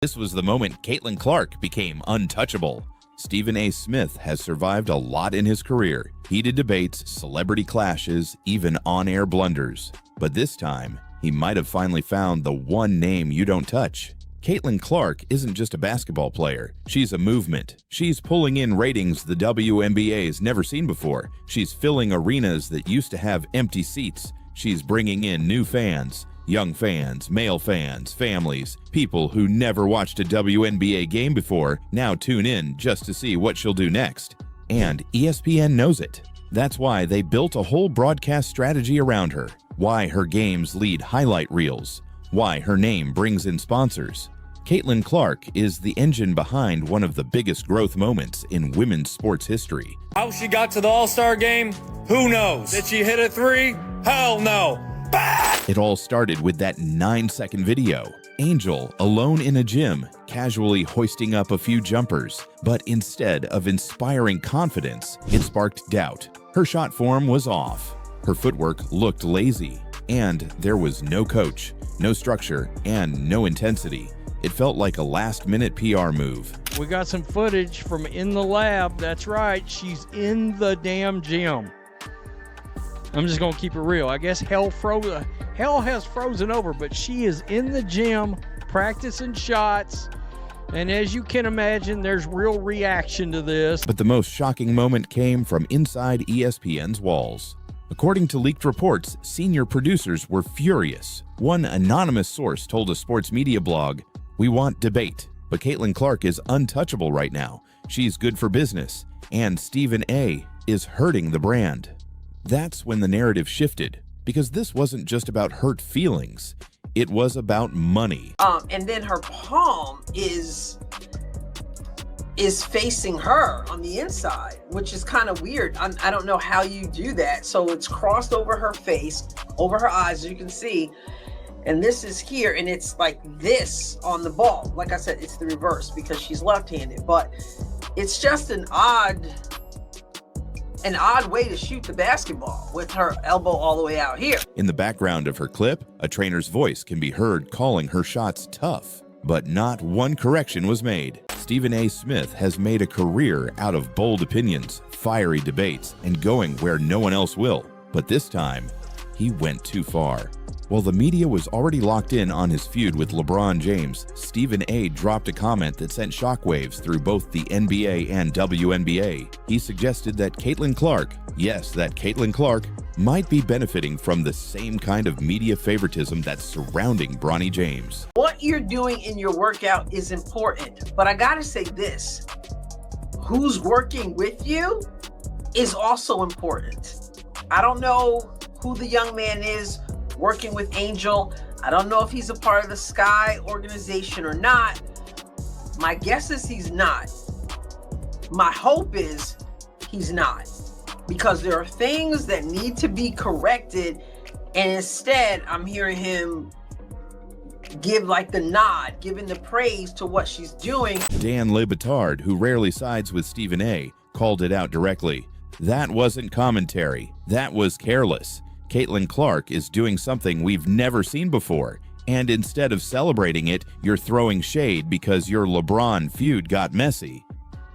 This was the moment Caitlin Clark became untouchable. Stephen A. Smith has survived a lot in his career. Heated debates, celebrity clashes, even on-air blunders. But this time, he might have finally found the one name you don't touch. Caitlin Clark isn't just a basketball player. She's a movement. She's pulling in ratings the WNBA's never seen before. She's filling arenas that used to have empty seats. She's bringing in new fans. Young fans, male fans, families, people who never watched a WNBA game before now tune in just to see what she'll do next. And ESPN knows it. That's why they built a whole broadcast strategy around her. Why her games lead highlight reels. Why her name brings in sponsors. Caitlin Clark is the engine behind one of the biggest growth moments in women's sports history. How she got to the All-Star game? Who knows? Did she hit a three? Hell no. It all started with that 9-second video. Angel, alone in a gym, casually hoisting up a few jumpers. But instead of inspiring confidence, it sparked doubt. Her shot form was off. Her footwork looked lazy. And there was no coach, no structure, and no intensity. It felt like a last-minute PR move. We got some footage from in the lab. That's right, she's in the damn gym. I'm just gonna keep it real. I guess hell has frozen over, but she is in the gym practicing shots. And as you can imagine, there's real reaction to this. But the most shocking moment came from inside ESPN's walls. According to leaked reports, senior producers were furious. One anonymous source told a sports media blog, "We want debate, but Caitlin Clark is untouchable right now. She's good for business, and Stephen A. is hurting the brand." That's when the narrative shifted, because this wasn't just about hurt feelings. It was about money. And then her palm is facing her on the inside, which is kind of weird. I don't know how you do that. So it's crossed over her face, over her eyes, as you can see. And this is here, and it's like this on the ball. Like I said, it's the reverse because she's left-handed, but it's just an odd way to shoot the basketball with her elbow all the way out here. In the background of her clip, a trainer's voice can be heard calling her shots tough, but not one correction was made. Stephen A. Smith has made a career out of bold opinions, fiery debates, and going where no one else will. But this time, he went too far. While the media was already locked in on his feud with LeBron James, Stephen A. dropped a comment that sent shockwaves through both the NBA and WNBA. He suggested that Caitlin Clark, yes, that Caitlin Clark, might be benefiting from the same kind of media favoritism that's surrounding Bronny James. What you're doing in your workout is important, but I gotta say this, who's working with you is also important. I don't know who the young man is working with Angel. I don't know if he's a part of the Sky organization or not. My guess is he's not. My hope is he's not, because there are things that need to be corrected, and instead I'm hearing him give like the nod, giving the praise to what she's doing. Dan Le Batard, who rarely sides with Stephen A., called it out directly. That wasn't commentary. That was careless. Caitlin Clark is doing something we've never seen before, and instead of celebrating it, you're throwing shade because your LeBron feud got messy.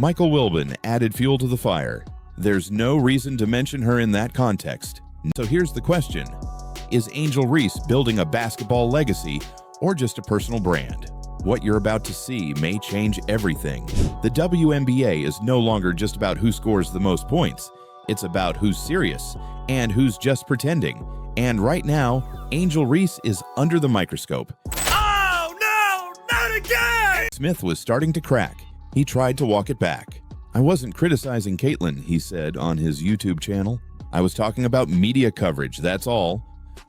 Michael Wilbon added fuel to the fire. There's no reason to mention her in that context. So here's the question. Is Angel Reese building a basketball legacy or just a personal brand? What you're about to see may change everything. The WNBA is no longer just about who scores the most points. It's about who's serious and who's just pretending. And right now, Angel Reese is under the microscope. Oh, no, not again! Smith was starting to crack. He tried to walk it back. "I wasn't criticizing Caitlin," he said on his YouTube channel. "I was talking about media coverage, that's all."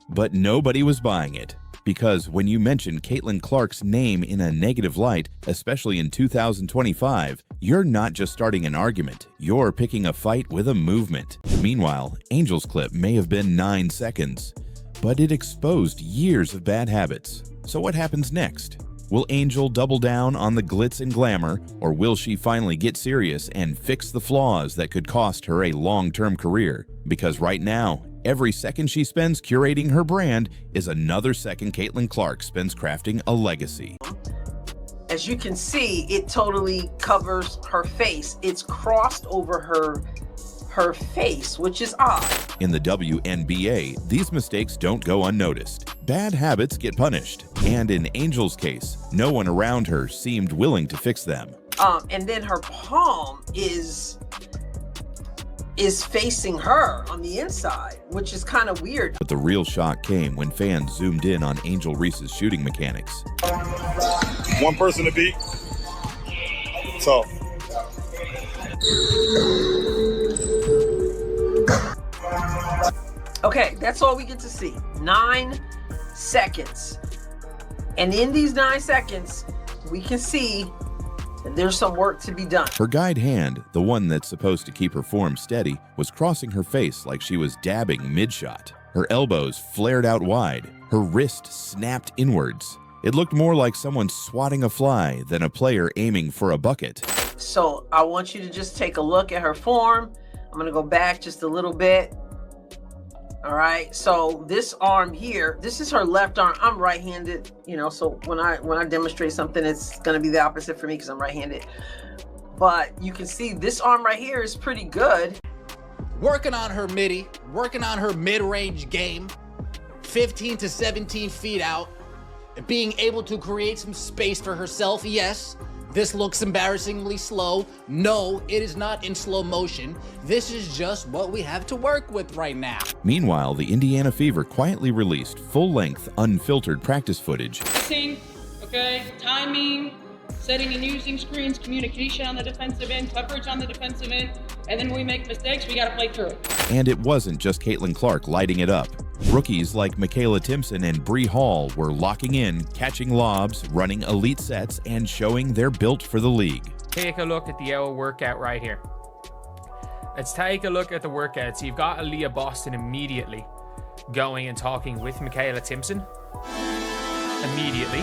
But nobody was buying it. Because when you mention Caitlin Clark's name in a negative light, especially in 2025, you're not just starting an argument, you're picking a fight with a movement. Meanwhile, Angel's clip may have been 9 seconds, but it exposed years of bad habits. So what happens next? Will Angel double down on the glitz and glamour, or will she finally get serious and fix the flaws that could cost her a long-term career? Because right now, every second she spends curating her brand is another second Caitlin Clark spends crafting a legacy. As you can see, it totally covers her face. It's crossed over her face, which is odd. In the WNBA, these mistakes don't go unnoticed. Bad habits get punished. And in Angel's case, no one around her seemed willing to fix them. And then her palm is facing her on the inside, which is kind of weird. But the real shock came when fans zoomed in on Angel Reese's shooting mechanics. One person to beat. Tough. Okay, that's all we get to see. 9 seconds. And in these 9 seconds, we can see that there's some work to be done. Her guide hand, the one that's supposed to keep her form steady, was crossing her face like she was dabbing mid-shot. Her elbows flared out wide. Her wrist snapped inwards. It looked more like someone swatting a fly than a player aiming for a bucket. So I want you to just take a look at her form. I'm gonna go back just a little bit. All right, so this arm here, this is her left arm. I'm right-handed, you know, so when I demonstrate something, it's gonna be the opposite for me because I'm right-handed. But you can see this arm right here is pretty good. Working on her midi, working on her mid-range game, 15 to 17 feet out, being able to create some space for herself. Yes, this looks embarrassingly slow. No, it is not in slow motion. This is just what we have to work with right now. Meanwhile, the Indiana Fever quietly released full-length, unfiltered practice footage. Okay, timing, setting and using screens, communication on the defensive end, coverage on the defensive end, and then when we make mistakes, we gotta play through it. And it wasn't just Caitlin Clark lighting it up. Rookies like Michaela Timpson and Brie Hall were locking in, catching lobs, running elite sets, and showing they're built for the league. Take a look at the hour workout right here. Let's take a look at the workout. So you've got Aaliyah Boston immediately going and talking with Michaela Timpson. Immediately.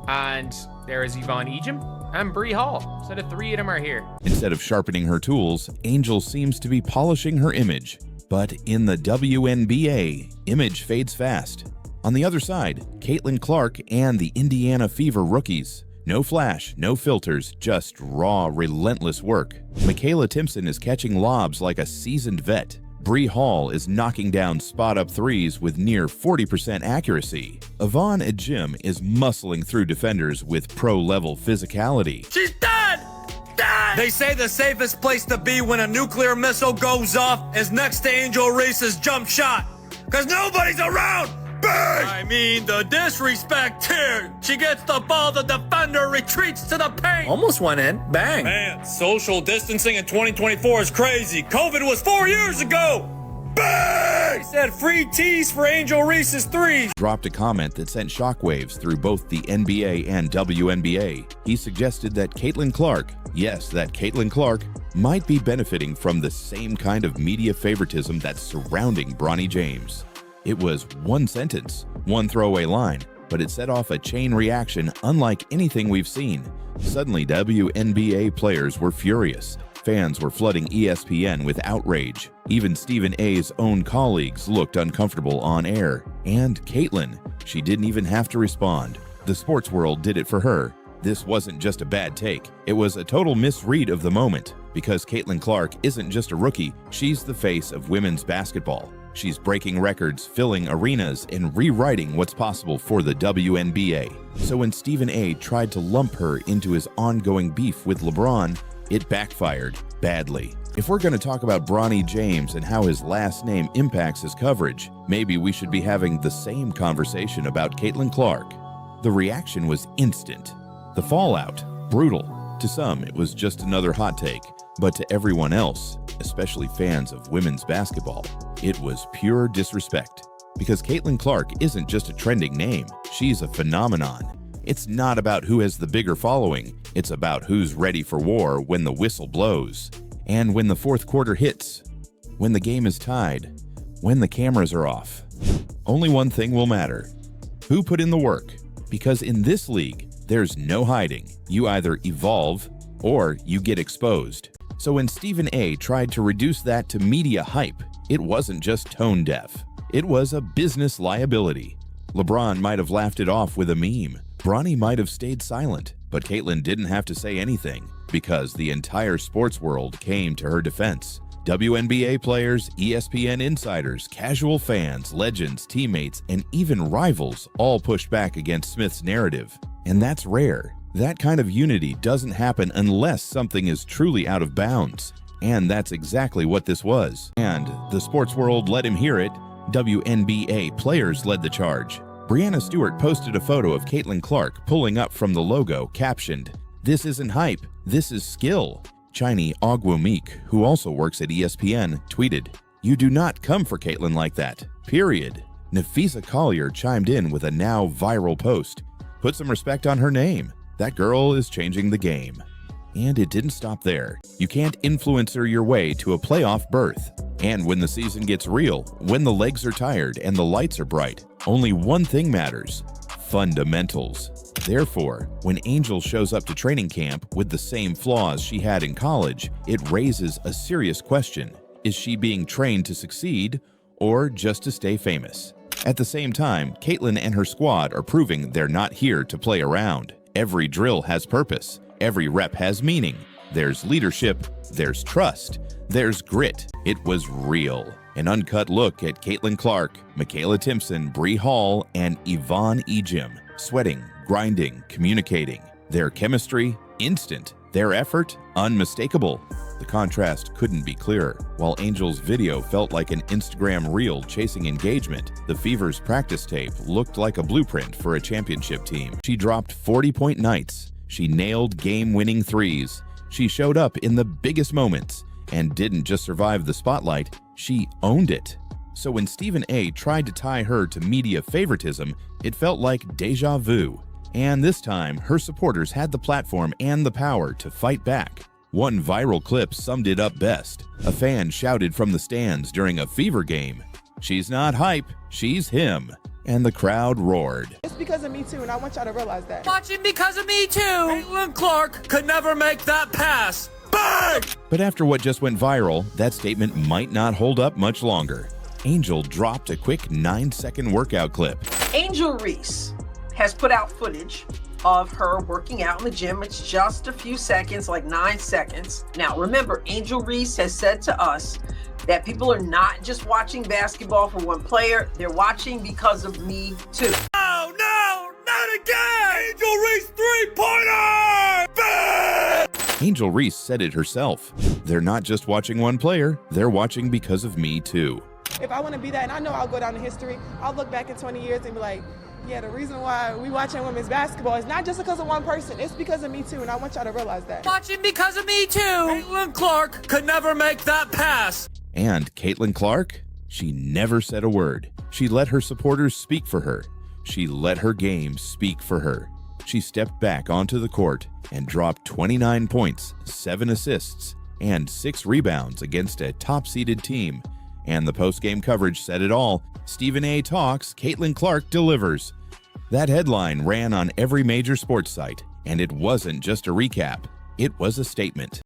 And there is Yvonne Ejim and Brie Hall. So the 3 of them are here. Instead of sharpening her tools, Angel seems to be polishing her image. But in the WNBA, image fades fast. On the other side, Caitlin Clark and the Indiana Fever rookies. No flash, no filters, just raw, relentless work. Michaela Timpson is catching lobs like a seasoned vet. Brie Hall is knocking down spot-up threes with near 40% accuracy. Yvonne Ejim is muscling through defenders with pro-level physicality. She's dead! Dead! They say the safest place to be when a nuclear missile goes off is next to Angel Reese's jump shot. Cause nobody's around! Bang! I mean, the disrespect here. She gets the ball, the defender retreats to the paint. Almost went in. Bang. Man, social distancing in 2024 is crazy. COVID was 4 years ago. Bang! He said free tees for Angel Reese's threes. Dropped a comment that sent shockwaves through both the NBA and WNBA. He suggested that Caitlin Clark, yes, that Caitlin Clark, might be benefiting from the same kind of media favoritism that's surrounding Bronny James. It was one sentence, one throwaway line, but it set off a chain reaction unlike anything we've seen. Suddenly, WNBA players were furious. Fans were flooding ESPN with outrage. Even Stephen A's own colleagues looked uncomfortable on air. And Caitlin, she didn't even have to respond. The sports world did it for her. This wasn't just a bad take. It was a total misread of the moment. Because Caitlin Clark isn't just a rookie, she's the face of women's basketball. She's breaking records, filling arenas, and rewriting what's possible for the WNBA. So when Stephen A tried to lump her into his ongoing beef with LeBron, it backfired badly. If we're going to talk about Bronny James and how his last name impacts his coverage, maybe we should be having the same conversation about Caitlin Clark. The reaction was instant. The fallout, brutal. To some, it was just another hot take. But to everyone else, especially fans of women's basketball, it was pure disrespect. Because Caitlin Clark isn't just a trending name, she's a phenomenon. It's not about who has the bigger following, it's about who's ready for war when the whistle blows. And when the fourth quarter hits, when the game is tied, when the cameras are off. Only one thing will matter: who put in the work. Because in this league, there's no hiding. You either evolve or you get exposed. So when Stephen A tried to reduce that to media hype, it wasn't just tone deaf. It was a business liability. LeBron might have laughed it off with a meme, Bronny might have stayed silent, but Caitlin didn't have to say anything because the entire sports world came to her defense. WNBA players, ESPN insiders, casual fans, legends, teammates, and even rivals all pushed back against Smith's narrative. And that's rare. That kind of unity doesn't happen unless something is truly out of bounds. And that's exactly what this was. And the sports world let him hear it. WNBA players led the charge. Breanna Stewart posted a photo of Caitlin Clark pulling up from the logo, captioned, "This isn't hype, this is skill." Chiny Ogwumike, who also works at ESPN, tweeted, "You do not come for Caitlin like that, period." Nafisa Collier chimed in with a now viral post. "Put some respect on her name. That girl is changing the game." And it didn't stop there. You can't influencer your way to a playoff berth. And when the season gets real, when the legs are tired and the lights are bright, only one thing matters: fundamentals. Therefore, when Angel shows up to training camp with the same flaws she had in college, it raises a serious question. Is she being trained to succeed or just to stay famous? At the same time, Caitlin and her squad are proving they're not here to play around. Every drill has purpose. Every rep has meaning. There's leadership, there's trust, there's grit. It was real. An uncut look at Caitlin Clark, Michaela Timpson, Brie Hall, and Yvonne Ejim, sweating, grinding, communicating. Their chemistry, instant. Their effort, unmistakable. The contrast couldn't be clearer. While Angel's video felt like an Instagram reel chasing engagement, the Fever's practice tape looked like a blueprint for a championship team. She dropped 40-point nights. She nailed game-winning threes. She showed up in the biggest moments and didn't just survive the spotlight, she owned it. So when Stephen A tried to tie her to media favoritism, it felt like deja vu. And this time, her supporters had the platform and the power to fight back. One viral clip summed it up best. A fan shouted from the stands during a Fever game, "She's not hype, she's him." And the crowd roared. It's because of me too, and I want y'all to realize that. Watching because of me too. Caitlin Clark could never make that pass. Bang! But after what just went viral, that statement might not hold up much longer. Angel dropped a quick 9-second workout clip. Angel Reese has put out footage of her working out in the gym. It's just a few seconds, like 9 seconds. Now, remember, Angel Reese has said to us that people are not just watching basketball for one player, they're watching because of me too. Oh, no, not again! Angel Reese three-pointer! Bang! Angel Reese said it herself. They're not just watching one player, they're watching because of me too. If I want to be that, and I know I'll go down in history, I'll look back in 20 years and be like, yeah, the reason why we watching women's basketball is not just because of one person, it's because of me too, and I want y'all to realize that. Watching because of me too. Caitlin Clark could never make that pass. And Caitlin Clark? She never said a word. She let her supporters speak for her. She let her game speak for her. She stepped back onto the court and dropped 29 points, 7 assists, and 6 rebounds against a top-seeded team. And the post-game coverage said it all. Stephen A talks, Caitlin Clark delivers. That headline ran on every major sports site, and it wasn't just a recap. It was a statement.